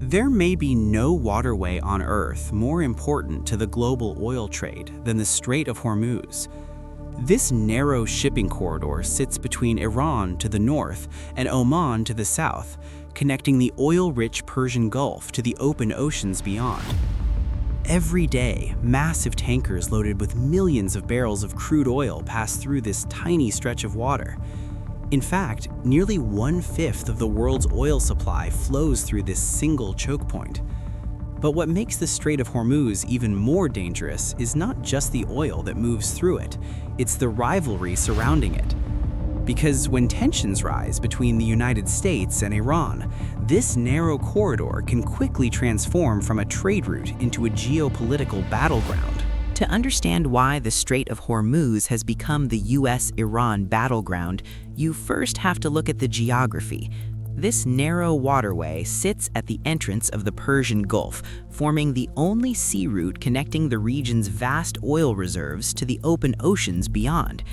There may be no waterway on Earth more important to the global oil trade than the Strait of Hormuz. This narrow shipping corridor sits between Iran to the north and Oman to the south, connecting the oil-rich Persian Gulf to the open oceans beyond. Every day, massive tankers loaded with millions of barrels of crude oil pass through this tiny stretch of water. In fact, nearly 1/5 of the world's oil supply flows through this single choke point. But what makes the Strait of Hormuz even more dangerous is not just the oil that moves through it, it's the rivalry surrounding it. Because when tensions rise between the United States and Iran, this narrow corridor can quickly transform from a trade route into a geopolitical battleground. To understand why the Strait of Hormuz has become the US-Iran battleground, you first have to look at the geography. This narrow waterway sits at the entrance of the Persian Gulf, forming the only sea route connecting the region's vast oil reserves to the open oceans beyond.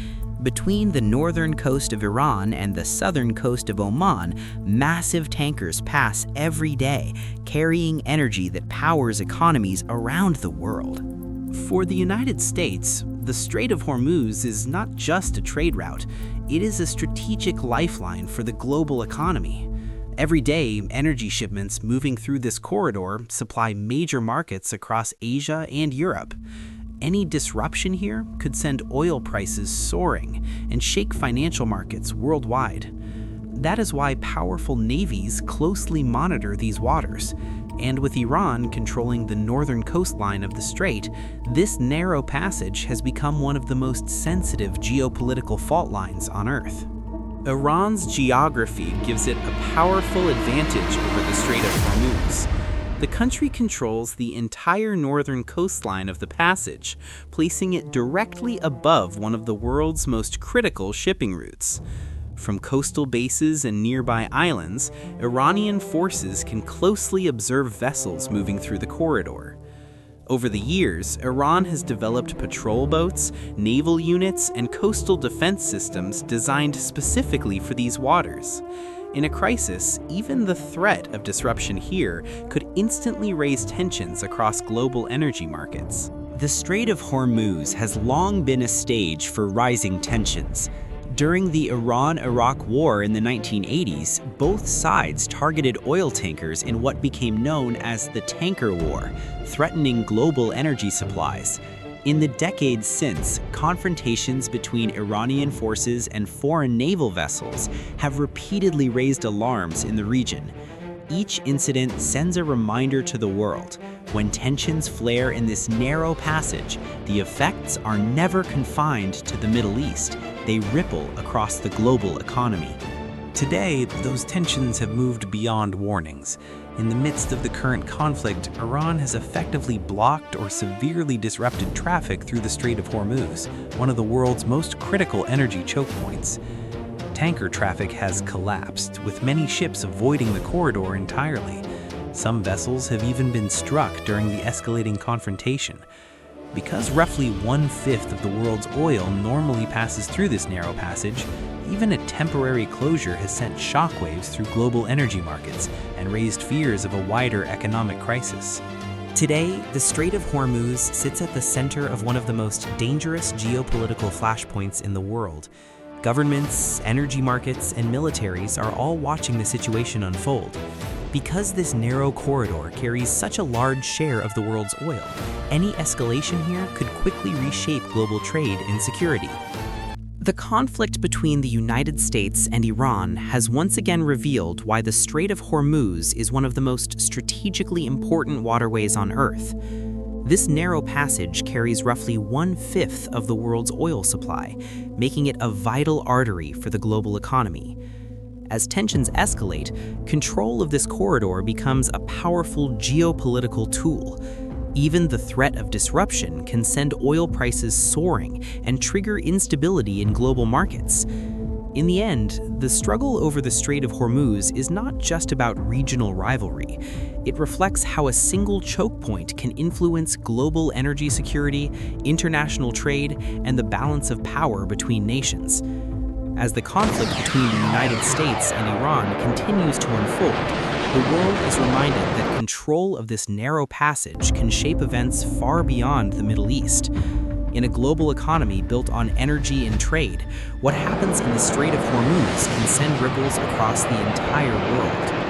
Between the northern coast of Iran and the southern coast of Oman, massive tankers pass every day, carrying energy that powers economies around the world. For the United States, the Strait of Hormuz is not just a trade route, it is a strategic lifeline for the global economy. Every day, energy shipments moving through this corridor supply major markets across Asia and Europe. Any disruption here could send oil prices soaring and shake financial markets worldwide. That is why powerful navies closely monitor these waters. And with Iran controlling the northern coastline of the strait, this narrow passage has become one of the most sensitive geopolitical fault lines on Earth. Iran's geography gives it a powerful advantage over the Strait of Hormuz. The country controls the entire northern coastline of the passage, placing it directly above one of the world's most critical shipping routes. From coastal bases and nearby islands, Iranian forces can closely observe vessels moving through the corridor. Over the years, Iran has developed patrol boats, naval units, and coastal defense systems designed specifically for these waters. In a crisis, even the threat of disruption here could instantly raise tensions across global energy markets. The Strait of Hormuz has long been a stage for rising tensions. During the Iran-Iraq War in the 1980s, both sides targeted oil tankers in what became known as the Tanker War, threatening global energy supplies. In the decades since, confrontations between Iranian forces and foreign naval vessels have repeatedly raised alarms in the region. Each incident sends a reminder to the world. When tensions flare in this narrow passage, the effects are never confined to the Middle East. They ripple across the global economy. Today, those tensions have moved beyond warnings. In the midst of the current conflict, Iran has effectively blocked or severely disrupted traffic through the Strait of Hormuz, one of the world's most critical energy choke points. Tanker traffic has collapsed, with many ships avoiding the corridor entirely. Some vessels have even been struck during the escalating confrontation. Because roughly 1/5 of the world's oil normally passes through this narrow passage, even a temporary closure has sent shockwaves through global energy markets and raised fears of a wider economic crisis. Today, the Strait of Hormuz sits at the center of one of the most dangerous geopolitical flashpoints in the world. Governments, energy markets, and militaries are all watching the situation unfold. Because this narrow corridor carries such a large share of the world's oil, any escalation here could quickly reshape global trade and security. The conflict between the United States and Iran has once again revealed why the Strait of Hormuz is one of the most strategically important waterways on Earth. This narrow passage carries roughly 1/5 of the world's oil supply, making it a vital artery for the global economy. As tensions escalate, control of this corridor becomes a powerful geopolitical tool. Even the threat of disruption can send oil prices soaring and trigger instability in global markets. In the end, the struggle over the Strait of Hormuz is not just about regional rivalry. It reflects how a single choke point can influence global energy security, international trade, and the balance of power between nations. As the conflict between the United States and Iran continues to unfold, the world is reminded that control of this narrow passage can shape events far beyond the Middle East. In a global economy built on energy and trade, what happens in the Strait of Hormuz can send ripples across the entire world.